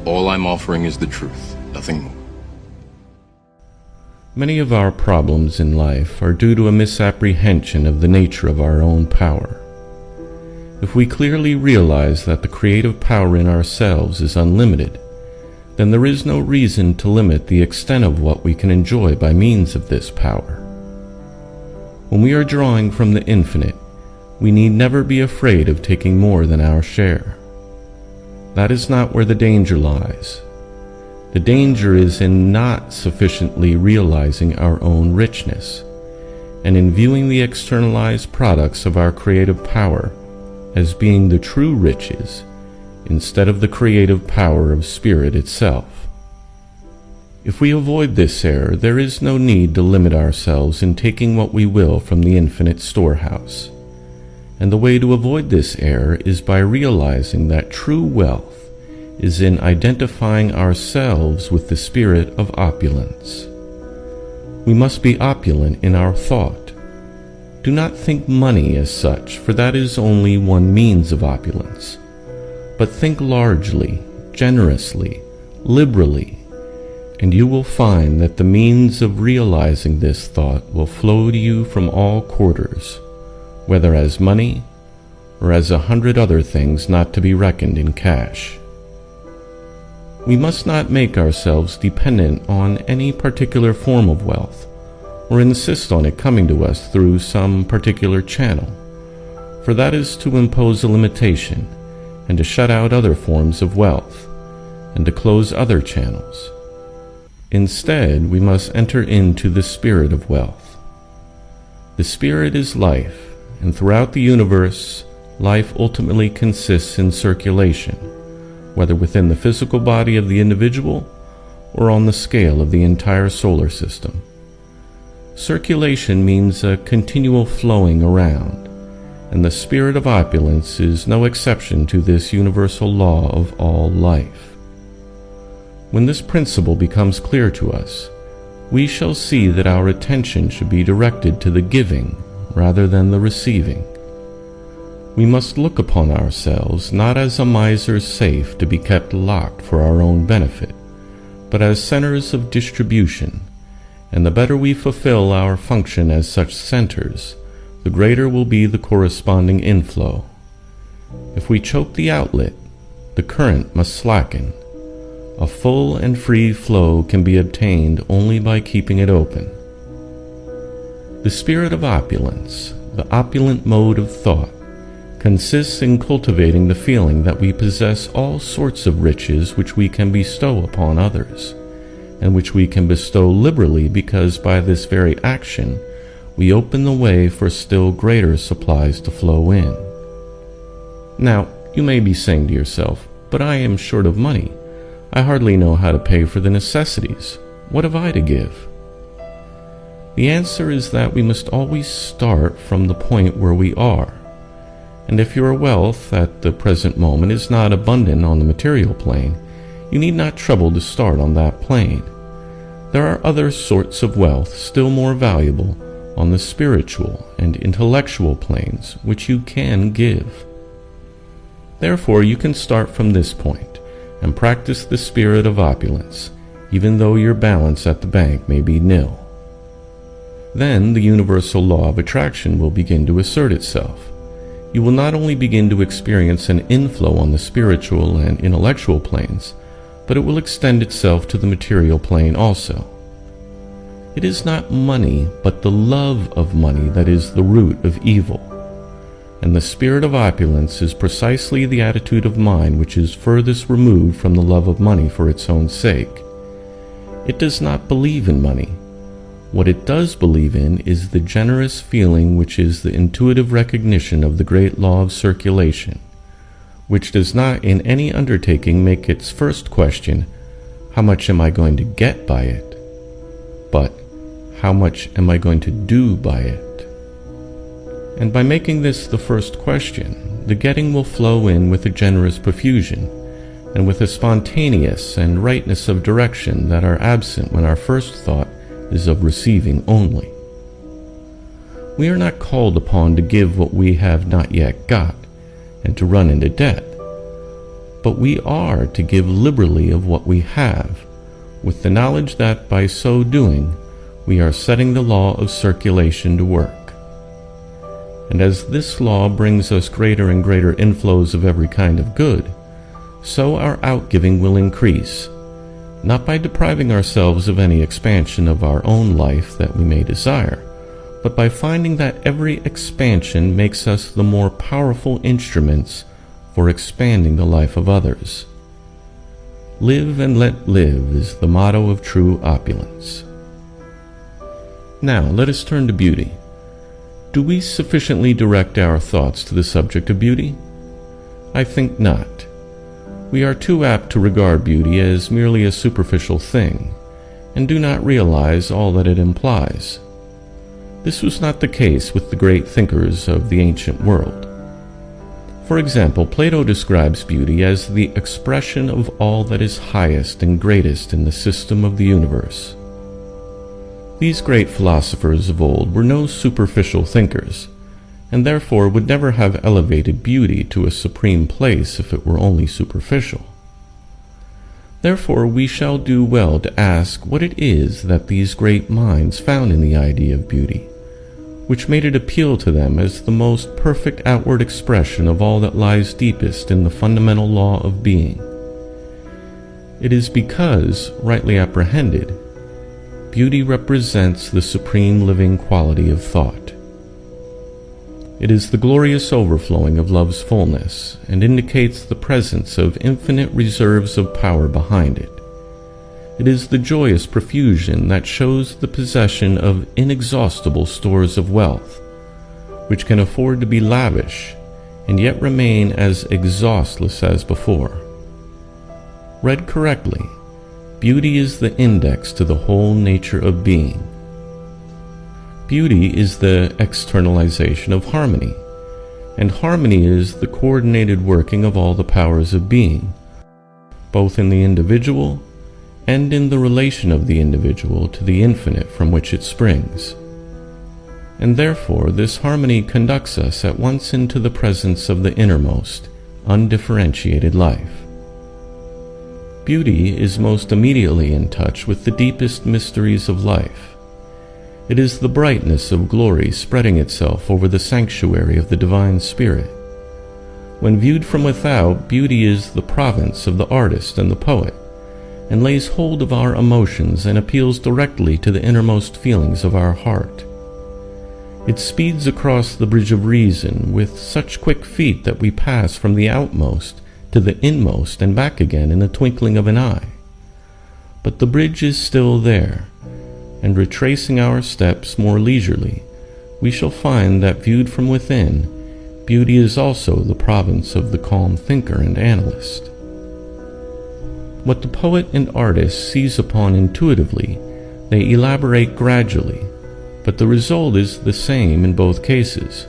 All I'm offering is the truth, nothing more. Many of our problems in life are due to a misapprehension of the nature of our own power. If we clearly realize that the creative power in ourselves is unlimited, then there is no reason to limit the extent of what we can enjoy by means of this power. When we are drawing from the infinite, we need never be afraid of taking more than our share. That is not where the danger lies. The danger is in not sufficiently realizing our own richness, and in viewing the externalized products of our creative power as being the true riches, instead of the creative power of spirit itself. If we avoid this error, there is no need to limit ourselves in taking what we will from the infinite storehouse. And the way to avoid this error is by realizing that true wealth is in identifying ourselves with the spirit of opulence. We must be opulent in our thought. Do not think money as such, for that is only one means of opulence. But think largely, generously, liberally, and you will find that the means of realizing this thought will flow to you from all quarters, whether as money or as 100 other things not to be reckoned in cash. We must not make ourselves dependent on any particular form of wealth, or insist on it coming to us through some particular channel, for that is to impose a limitation, and to shut out other forms of wealth, and to close other channels. Instead, we must enter into the spirit of wealth. The spirit is life, and throughout the universe, life ultimately consists in circulation, whether within the physical body of the individual or on the scale of the entire solar system. Circulation means a continual flowing around, and the spirit of opulence is no exception to this universal law of all life. When this principle becomes clear to us, we shall see that our attention should be directed to the giving rather than the receiving. We must look upon ourselves not as a miser's safe to be kept locked for our own benefit, but as centers of distribution, and the better we fulfill our function as such centers, the greater will be the corresponding inflow. If we choke the outlet, the current must slacken. A full and free flow can be obtained only by keeping it open. The spirit of opulence, the opulent mode of thought, consists in cultivating the feeling that we possess all sorts of riches which we can bestow upon others, and which we can bestow liberally because by this very action we open the way for still greater supplies to flow in. Now, you may be saying to yourself, "But I am short of money. I hardly know how to pay for the necessities. What have I to give?" The answer is that we must always start from the point where we are. And if your wealth at the present moment is not abundant on the material plane, you need not trouble to start on that plane. There are other sorts of wealth still more valuable on the spiritual and intellectual planes which you can give. Therefore, you can start from this point and practice the spirit of opulence, even though your balance at the bank may be nil. Then the universal law of attraction will begin to assert itself. You will not only begin to experience an inflow on the spiritual and intellectual planes, but it will extend itself to the material plane also. It is not money, but the love of money that is the root of evil. And the spirit of opulence is precisely the attitude of mind which is furthest removed from the love of money for its own sake. It does not believe in money. What it does believe in is the generous feeling which is the intuitive recognition of the great law of circulation, which does not in any undertaking make its first question, "How much am I going to get by it?" but "How much am I going to do by it?" And by making this the first question, the getting will flow in with a generous profusion, and with a spontaneous and rightness of direction that are absent when our first thought is of receiving only. We are not called upon to give what we have not yet got, and to run into debt, but we are to give liberally of what we have, with the knowledge that by so doing we are setting the law of circulation to work. And as this law brings us greater and greater inflows of every kind of good, so our outgiving will increase, not by depriving ourselves of any expansion of our own life that we may desire, but by finding that every expansion makes us the more powerful instruments for expanding the life of others. Live and let live is the motto of true opulence. Now let us turn to beauty. Do we sufficiently direct our thoughts to the subject of beauty? I think not. We are too apt to regard beauty as merely a superficial thing, and do not realize all that it implies. This was not the case with the great thinkers of the ancient world. For example, Plato describes beauty as the expression of all that is highest and greatest in the system of the universe. These great philosophers of old were no superficial thinkers, and therefore would never have elevated beauty to a supreme place if it were only superficial. Therefore we shall do well to ask what it is that these great minds found in the idea of beauty, which made it appeal to them as the most perfect outward expression of all that lies deepest in the fundamental law of being. It is because, rightly apprehended, beauty represents the supreme living quality of thought. It is the glorious overflowing of love's fullness, and indicates the presence of infinite reserves of power behind it. It is the joyous profusion that shows the possession of inexhaustible stores of wealth, which can afford to be lavish, and yet remain as exhaustless as before. Read correctly, beauty is the index to the whole nature of being. Beauty is the externalization of harmony, and harmony is the coordinated working of all the powers of being, both in the individual and in the relation of the individual to the infinite from which it springs. And therefore this harmony conducts us at once into the presence of the innermost, undifferentiated life. Beauty is most immediately in touch with the deepest mysteries of life. It is the brightness of glory spreading itself over the sanctuary of the divine spirit. When viewed from without, beauty is the province of the artist and the poet, and lays hold of our emotions and appeals directly to the innermost feelings of our heart. It speeds across the bridge of reason with such quick feet that we pass from the outmost to the inmost and back again in the twinkling of an eye. But the bridge is still there, and retracing our steps more leisurely, we shall find that viewed from within, beauty is also the province of the calm thinker and analyst. What the poet and artist seize upon intuitively, they elaborate gradually, but the result is the same in both cases.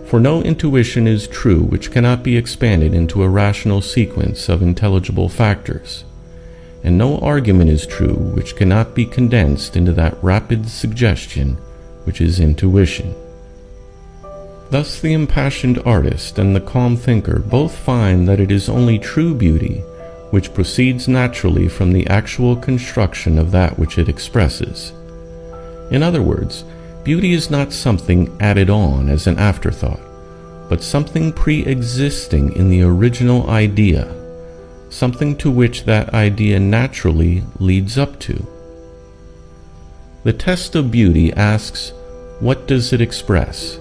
For no intuition is true which cannot be expanded into a rational sequence of intelligible factors, and no argument is true which cannot be condensed into that rapid suggestion which is intuition. Thus the impassioned artist and the calm thinker both find that it is only true beauty which proceeds naturally from the actual construction of that which it expresses. In other words, beauty is not something added on as an afterthought, but something pre-existing in the original idea, something to which that idea naturally leads up to. The test of beauty asks, what does it express?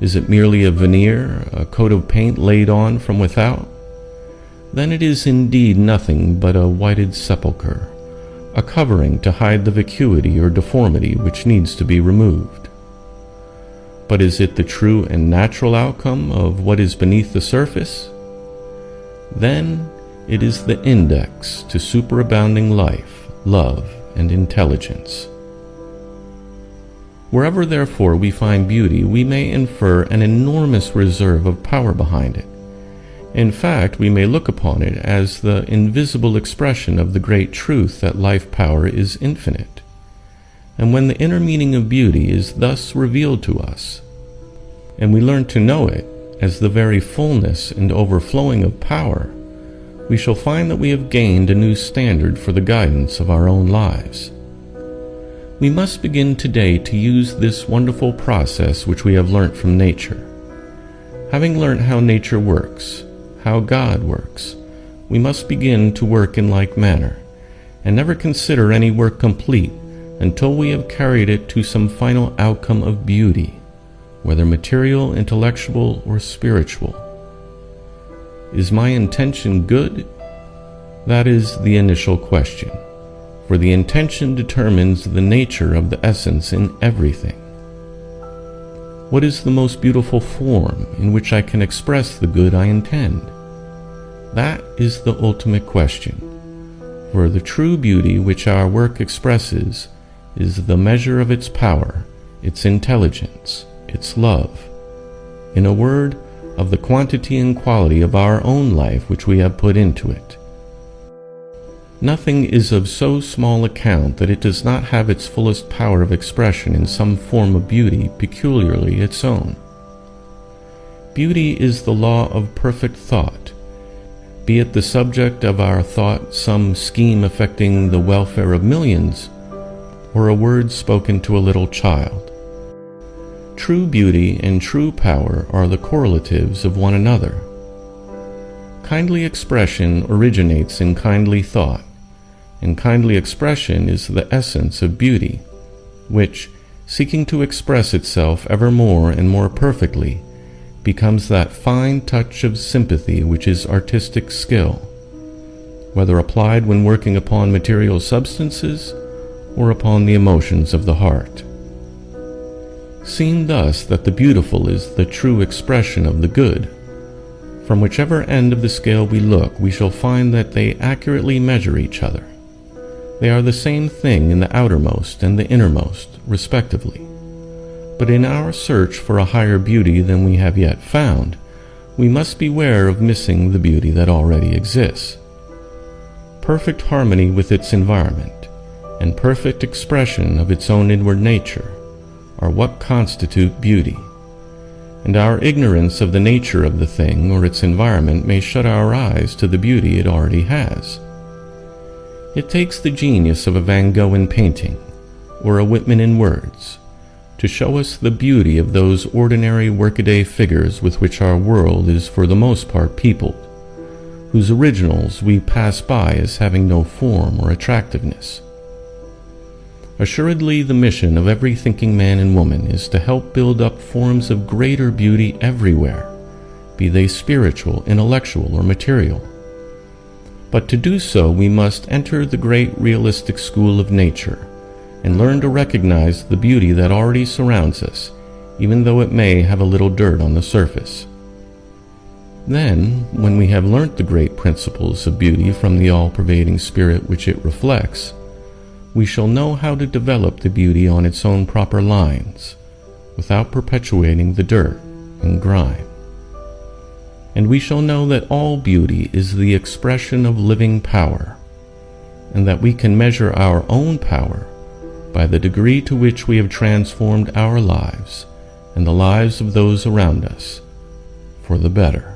Is it merely a veneer, a coat of paint laid on from without? Then it is indeed nothing but a whited sepulchre, a covering to hide the vacuity or deformity which needs to be removed. But is it the true and natural outcome of what is beneath the surface? Then it is the index to superabounding life, love, and intelligence. Wherever, therefore, we find beauty, we may infer an enormous reserve of power behind it. In fact, we may look upon it as the invisible expression of the great truth that life power is infinite. And when the inner meaning of beauty is thus revealed to us, and we learn to know it as the very fullness and overflowing of power, we shall find that we have gained a new standard for the guidance of our own lives. We must begin today to use this wonderful process which we have learnt from nature. Having learnt how nature works, how God works, we must begin to work in like manner, and never consider any work complete until we have carried it to some final outcome of beauty, whether material, intellectual, or spiritual. Is my intention good? That is the initial question, for the intention determines the nature of the essence in everything. What is the most beautiful form in which I can express the good I intend? That is the ultimate question, for the true beauty which our work expresses is the measure of its power, its intelligence, its love. In a word, of the quantity and quality of our own life which we have put into it. Nothing is of so small account that it does not have its fullest power of expression in some form of beauty peculiarly its own. Beauty is the law of perfect thought, be it the subject of our thought some scheme affecting the welfare of millions, or a word spoken to a little child. True beauty and true power are the correlatives of one another. Kindly expression originates in kindly thought, and kindly expression is the essence of beauty, which, seeking to express itself ever more and more perfectly, becomes that fine touch of sympathy which is artistic skill, whether applied when working upon material substances or upon the emotions of the heart. Seen thus that the beautiful is the true expression of the good, from whichever end of the scale we look, we shall find that they accurately measure each other. They are the same thing in the outermost and the innermost, respectively. But in our search for a higher beauty than we have yet found, we must beware of missing the beauty that already exists. Perfect harmony with its environment, and perfect expression of its own inward nature, are what constitute beauty, and our ignorance of the nature of the thing or its environment may shut our eyes to the beauty it already has. It takes the genius of a Van Gogh in painting, or a Whitman in words, to show us the beauty of those ordinary workaday figures with which our world is for the most part peopled, whose originals we pass by as having no form or attractiveness. Assuredly, the mission of every thinking man and woman is to help build up forms of greater beauty everywhere, be they spiritual, intellectual, or material. But to do so, we must enter the great realistic school of nature and learn to recognize the beauty that already surrounds us, even though it may have a little dirt on the surface. Then, when we have learnt the great principles of beauty from the all-pervading spirit which it reflects, we shall know how to develop the beauty on its own proper lines, without perpetuating the dirt and grime. And we shall know that all beauty is the expression of living power, and that we can measure our own power by the degree to which we have transformed our lives and the lives of those around us for the better.